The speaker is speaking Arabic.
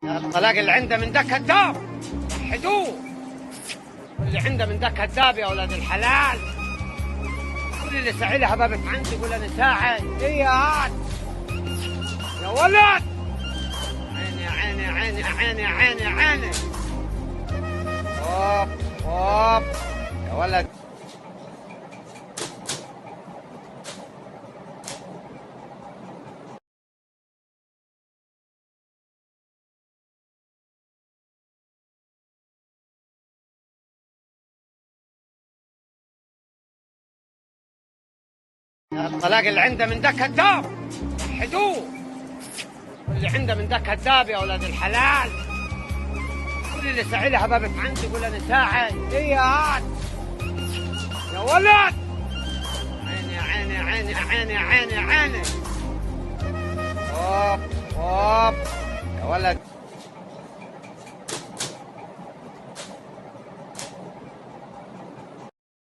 الطلاق اللي عنده من ده كذاب، وحدوه. واللي عنده من ده كذاب يا ولاد الحلال. كل اللي سعيلها بابت عندي يقول انا ساعد. ايه يا عاد يا ولد، عيني عيني عيني عيني عيني عيني. اوب اوب يا ولد. الطلاق اللي عنده من ده كذاب، وحدوه. واللي عنده من ده كذاب يا ولاد الحلال. كل اللي سعيلها بابت عندي يقول انا ساعد. ايه يا عاد يا ولد، عيني عيني عيني عيني عيني عيني. اوب اوب يا ولد.